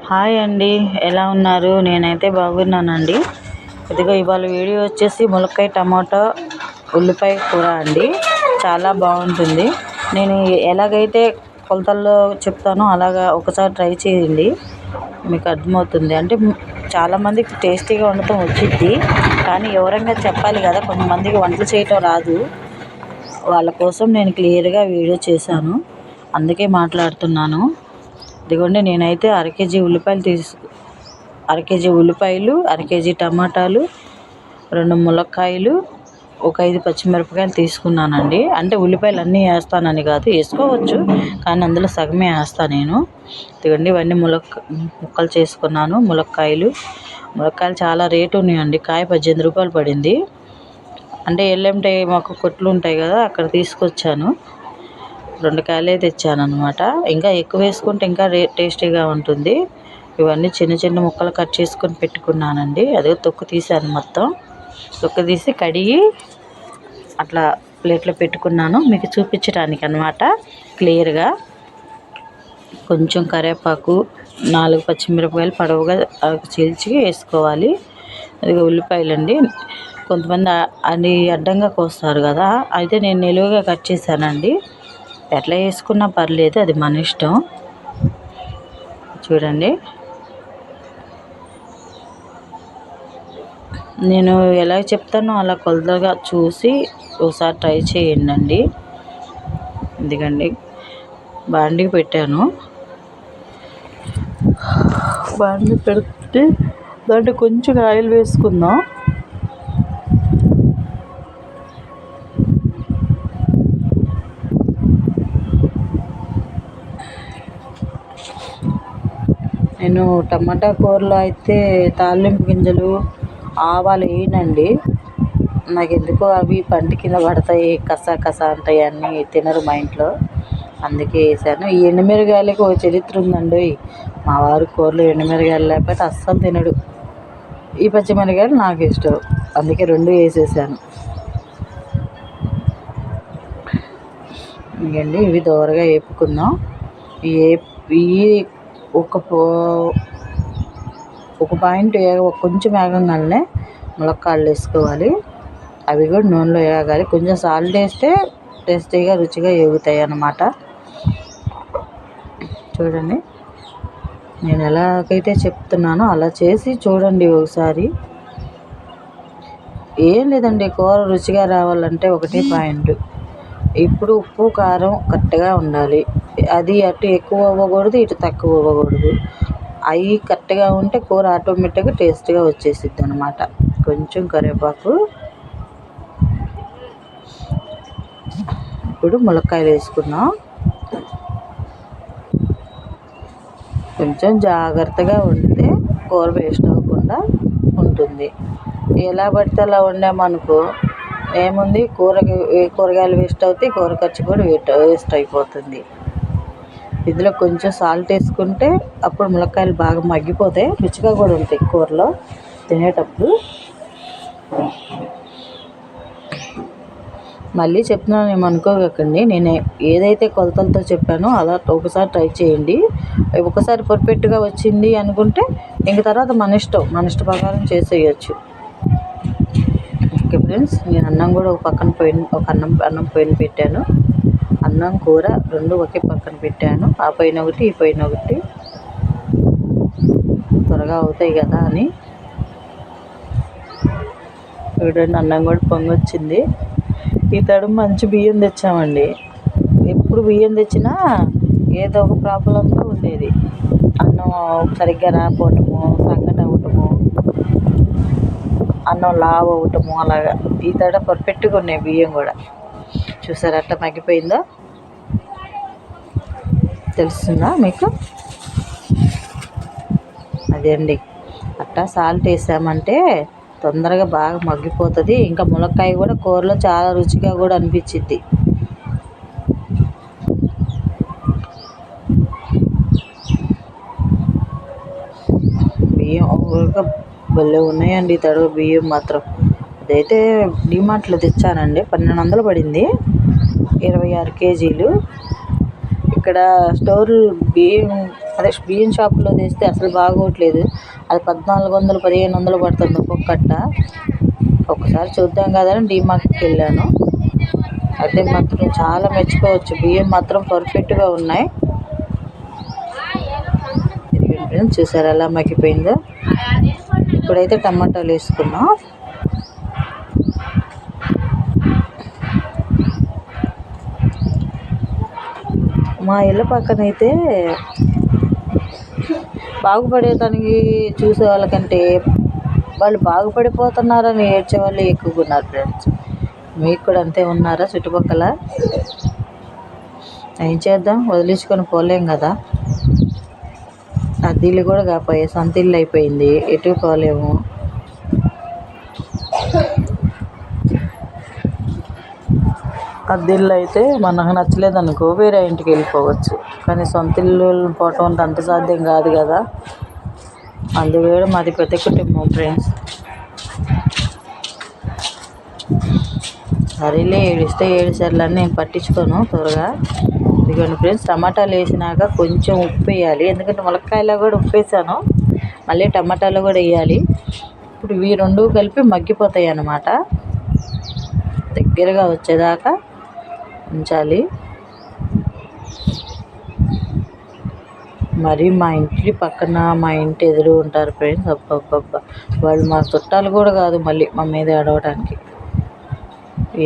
Hi అండి, ఎలా ఉన్నారు? నేనైతే బాగున్నానండి. ఇదిగో ఇవాళ వీడియో వచ్చేసి ములక్కాయ టమాటా ఉల్లిపాయ కూర అండి. చాలా బాగుంటుంది. నేను ఎలాగైతే కొలతల్లో చెప్తానో అలాగా ఒకసారి ట్రై చేయండి, మీకు అర్థమవుతుంది. అంటే చాలామందికి టేస్టీగా వండటం వచ్చింది, కానీ ఎవరైనా చెప్పాలి కదా, కొంతమందికి వంటలు చేయటం రాదు. వాళ్ళ కోసం నేను క్లియర్గా వీడియో చేశాను, అందుకే మాట్లాడుతున్నాను. ఇదిగోండి, నేనైతే అర కేజీ ఉల్లిపాయలు, అర కేజీ టమాటాలు, 2 ములక్కాయలు, ఒక 5 పచ్చిమిరపకాయలు తీసుకున్నానండి. అంటే ఉల్లిపాయలు అన్నీ వేస్తానని కాదు, వేసుకోవచ్చు, కానీ అందులో సగమే వేస్తాను నేను. ఇదిగోండి, ఇవన్నీ ముక్కలు చేసుకున్నాను. ములక్కాయలు చాలా రేటు ఉన్నాయండి. కాయ 18 రూపాయలు పడింది. అంటే ఎల్లంటే మాకు కొట్లు ఉంటాయి కదా, అక్కడ తీసుకొచ్చాను. 2 కాయలే తెచ్చాను అనమాట. ఇంకా ఎక్కువ వేసుకుంటే ఇంకా టేస్టీగా ఉంటుంది. ఇవన్నీ చిన్న చిన్న ముక్కలు కట్ చేసుకొని పెట్టుకున్నానండి. అదే తొక్కు తీసాను, మొత్తం తొక్కు తీసి కడిగి అట్లా ప్లేట్లో పెట్టుకున్నాను, మీకు చూపించడానికి అనమాట క్లియర్గా. కొంచెం కరివేపాకు, 4 పచ్చిమిరపకాయలు పొడవుగా చీల్చి వేసుకోవాలి. అది ఉల్లిపాయలండి. కొంతమంది అది అడ్డంగా కోస్తారు కదా, అయితే నేను నిలువుగా కట్ చేశానండి. ఎట్లా వేసుకున్నా పర్లేదు, అది మన ఇష్టం. చూడండి, నేను ఎలా చెప్తానో అలా కొలతగా చూసి ఒకసారి ట్రై చేయండి. ఎందుకండి, బాండీ పెట్టాను. బాండీ పెడితే దాంట్లో కొంచెం ఆయిల్ వేసుకుందాం. నేను టమాటా కూరలో అయితే తాలింపు గింజలు, ఆవాలు వేయనండి. నాకు ఎందుకో అవి పంటి కింద పడతాయి, కసా కసా అంటాయి, అన్నీ తినరు మా ఇంట్లో, అందుకే వేసాను. ఈ ఎండుమిరగాయలకి ఒక చరిత్ర ఉందండి. మా వారు కూరలో ఎండుమిరగాయలు లేకపోతే అస్సలు తినడు. ఈ పచ్చిమిరగాయలు నాకు ఇష్టం, అందుకే 2 వేసేసాను. ఇంకండి, ఇవి దోరగా వేపుకుందాం. ఇవి ఒక పాయింట్ కొంచెం వేగంగానే ములక్కాడలు వేసుకోవాలి. అవి కూడా నూనెలో వేగాలి. కొంచెం సాల్ట్ వేస్తే టేస్టీగా రుచిగా వేగుతాయి అన్నమాట. చూడండి, నేను ఎలాగైతే చెప్తున్నానో అలా చేసి చూడండి ఒకసారి. ఏం లేదండి, కూర రుచిగా రావాలంటే ఒకటే పాయింట్. ఇప్పుడు ఉప్పు కారం కరెక్ట్గా ఉండాలి. అది అటు ఎక్కువ అవ్వకూడదు, ఇటు తక్కువ అవ్వకూడదు. అవి కరెక్ట్గా ఉంటే కూర ఆటోమేటిక్గా టేస్ట్గా వచ్చేసిద్ది అనమాట. కొంచెం కరివేపాకు. ఇప్పుడు ములక్కాయలు వేసుకున్నాం. కొంచెం జాగ్రత్తగా వండితే కూర వేస్ట్ అవ్వకుండా ఉంటుంది. ఎలా పడితే అలా వండామనుకో ఏముంది, కూరగాయలు వేస్ట్ అవుతాయి, కూర ఖర్చు కూడా వేస్ట్ అయిపోతుంది. ఇందులో కొంచెం సాల్ట్ వేసుకుంటే అప్పుడు ములక్కాయలు బాగా మగ్గిపోతాయి, రుచిగా కూడా ఉంటాయి కూరలో తినేటప్పుడు. మళ్ళీ చెప్తున్నాను, ఏమనుకోకండి. నేను ఏదైతే కొలతలతో చెప్పానో అలా ఒకసారి ట్రై చేయండి. ఒకసారి పర్ఫెక్ట్గా వచ్చింది అనుకుంటే ఇంక తర్వాత మన ఇష్ట ప్రకారం చేసేయచ్చు. ఓకే ఫ్రెండ్స్, నేను అన్నం కూడా అన్నం పైన పెట్టాను. అన్నం కూర 2 ఒకే పక్కన పెట్టాను. ఆ పైన ఒకటి, ఈ పైన ఒకటి, త్వరగా అవుతాయి కదా అని. చూడండి, అన్నం కూడా పొంగొచ్చింది. ఈ తడుము మంచి బియ్యం తెచ్చామండి. ఎప్పుడు బియ్యం తెచ్చినా ఏదో ఒక ప్రాబ్లంతో ఉండేది. అన్నం సరిగ్గా రాకపోవటము, సంగటి అవ్వటము, అన్నం లావు అవ్వటము, అలాగా. ఈ తడ పర్ఫెక్ట్గా ఉన్నాయి బియ్యం కూడా. చూసారు అట్లా మగ్గిపోయిందో, తెలుస్తుందా మీకు? అదే అండి, అట్టా సాల్ట్ వేసామంటే తొందరగా బాగా మగ్గిపోతుంది. ఇంకా ములక్కాయ కూడా కూరలో చాలా రుచిగా కూడా అనిపించిద్ది. బియ్యం భలే ఉన్నాయండి తడుగు బియ్యం మాత్రం. అదైతే డిమార్ట్లో తెచ్చానండి, 1200 పడింది, 26 కేజీలు. ఇక్కడ స్టోర్ బియ్యం అదే బియ్యం షాపులో తెస్తే అసలు బాగోట్లేదు. అది 1400 1500 పడుతుంది ఒక్కొక్క కట్ట. ఒకసారి చూద్దాం కదా అని డీమార్ట్కి వెళ్ళాను. అయితే మాత్రం చాలా మెచ్చుకోవచ్చు, బియ్యం మాత్రం పర్ఫెక్ట్గా ఉన్నాయి. చూసారు ఎలా మగ్గిపోయిందో. ఇప్పుడైతే టమాటాలు వేసుకున్నాం. మా ఇళ్ళ పక్కన అయితే బాగుపడేదానికి చూసే వాళ్ళకంటే వాళ్ళు బాగుపడిపోతున్నారని ఏడ్చే వాళ్ళు ఎక్కువగా ఉన్నారు ఫ్రెండ్స్. మీకు కూడా అంతే ఉన్నారా చుట్టుపక్కల? ఏం చేద్దాం, వదిలించుకొని పోలేం కదా. అద్దీలు కూడా కాపోయాయి, సొంత ఇల్లు అయిపోయింది, ఎటు పోలేము. అద్దెల్లు అయితే మనకు నచ్చలేదు అనుకో వేరే ఇంటికి వెళ్ళిపోవచ్చు, కానీ సొంత ఇల్లు పోవటం అంటే అంత సాధ్యం కాదు కదా. అందుకే మాది పెద్ద కుటుంబం ఫ్రెండ్స్. సరేలే, ఏడిస్తే ఏడిసార్లని నేను పట్టించుకోను త్వరగా. ఇదిగోండి ఫ్రెండ్స్, టమాటాలు వేసినాక కొంచెం ఉప్పు వేయాలి, ఎందుకంటే ములక్కాయలో కూడా ఉప్పు వేసాను, మళ్ళీ టమాటాలో కూడా వేయాలి. ఇప్పుడు ఇవి రెండు కలిపి మగ్గిపోతాయి అన్నమాట. దగ్గరగా వచ్చేదాకా ఉంచాలి. మరి మా ఇంటి పక్కన మా ఇంటి ఎదురు ఉంటారు ఫ్రెండ్స్. అబ్బబ్బబ్బా, వాళ్ళు మా చుట్టాలు కూడా కాదు, మళ్ళీ మా మీద ఏడవడానికి.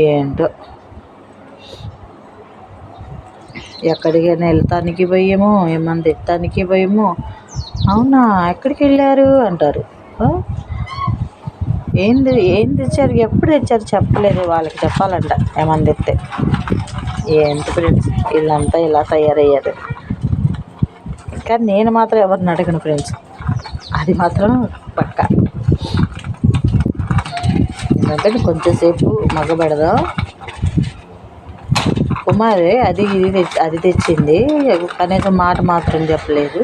ఏంటో, ఎక్కడికైనా వెళ్తానికి భయమో, ఏమన్నా తెత్తానికి భయమో. అవునా, ఎక్కడికి వెళ్ళారు అంటారు. ఏం తెచ్చారు, ఎప్పుడు తెచ్చారు చెప్పలేదు, వాళ్ళకి చెప్పాలంట ఏమన్నా తెస్తే. ఏంటి ఫ్రెండ్స్, వీళ్ళంతా ఇలా తయారయ్యారు. కానీ నేను మాత్రం ఎవరిని అడగను ఫ్రెండ్స్, అది మాత్రం పక్కా. ఎందుకంటే కొంచెంసేపు మగ్గబెడదాం. కుమారి అది తెచ్చింది, కనీసం మాట మాత్రం చెప్పలేదు.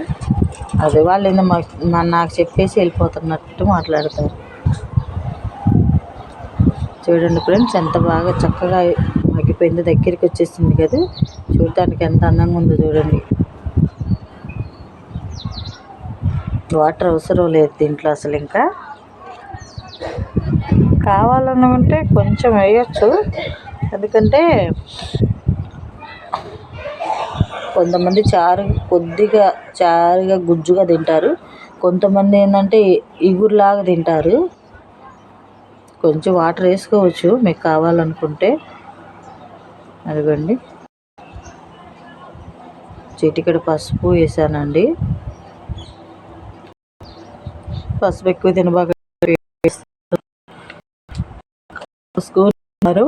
అది వాళ్ళు నాకు చెప్పేసి వెళ్ళిపోతున్నట్టు మాట్లాడతారు. చూడండి ఫ్రెండ్స్, ఎంత బాగా చక్కగా మగ్గిపోయింది, దగ్గరికి వచ్చేసింది కదా. చూడటానికి ఎంత అందంగా ఉందో చూడండి. వాటర్ అవసరం లేదు దీంట్లో అసలు. ఇంకా కావాలనుకుంటే కొంచెం వేయచ్చు, ఎందుకంటే కొంతమంది కొద్దిగా చారుగా గుజ్జుగా తింటారు, కొంతమంది ఏంటంటే ఇగురులాగా తింటారు. కొంచెం వాటర్ వేసుకోవచ్చు మీకు కావాలనుకుంటే. అదిగోండి, చిటికెడు పసుపు వేసానండి. పసుపు ఎక్కువ తినబాగా వేసుకున్నారు.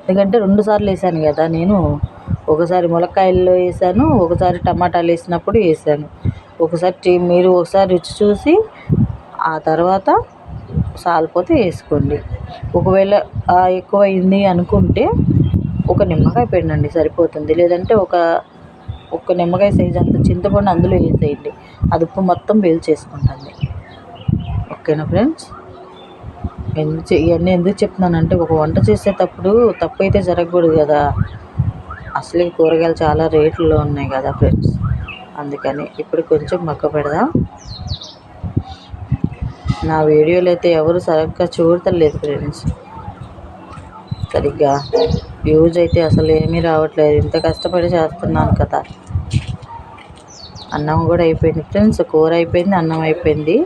ఎందుకంటే 2 సార్లు వేసాను కదా నేను. ఒకసారి ములక్కాయల్లో వేసాను, ఒకసారి టమాటాలు వేసినప్పుడు వేసాను. మీరు ఒకసారి రుచి చూసి ఆ తర్వాత సాలిపోతే వేసుకోండి. ఒకవేళ ఎక్కువ అయింది అనుకుంటే ఒక నిమ్మకాయ పిండండి సరిపోతుంది, లేదంటే ఒక నిమ్మకాయ సైజు అంత చింతపండు అందులో వేసేయండి, అది ఉప్పు మొత్తం చేసుకుంటుంది. ఓకేనా ఫ్రెండ్స్? ఇవన్నీ ఎందుకు చెప్తున్నానంటే, ఒక వంట చేసేటప్పుడు తప్పు అయితే జరగకూడదు కదా. అసలే కూరగాయలు చాలా రేట్లలో ఉన్నాయి కదా ఫ్రెండ్స్, అందుకని. ఇప్పుడు కొంచెం మగ్గ పెడదాం. నా వీడియోలు అయితే ఎవరు సరిగ్గా చూడలేదు ఫ్రెండ్స్, సరిగ్గా వ్యూస్ అయితే అసలు ఏమీ రావట్లేదు. ఇంత కష్టపడి చేస్తున్నాను కదా. అన్నం కూడా అయిపోయింది ఫ్రెండ్స్, కూర అయిపోయింది, అన్నం అయిపోయింది.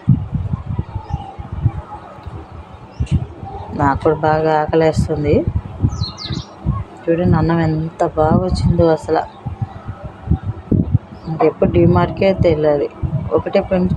నాకు కూడా బాగా ఆకలేస్తుంది. చూడండి అన్నం ఎంత బాగా వచ్చిందో అసలు. ఇంకెప్పుడు డీమార్ట్కే వెళ్ళాలి. ఒకటే ఫ్రెండ్స్.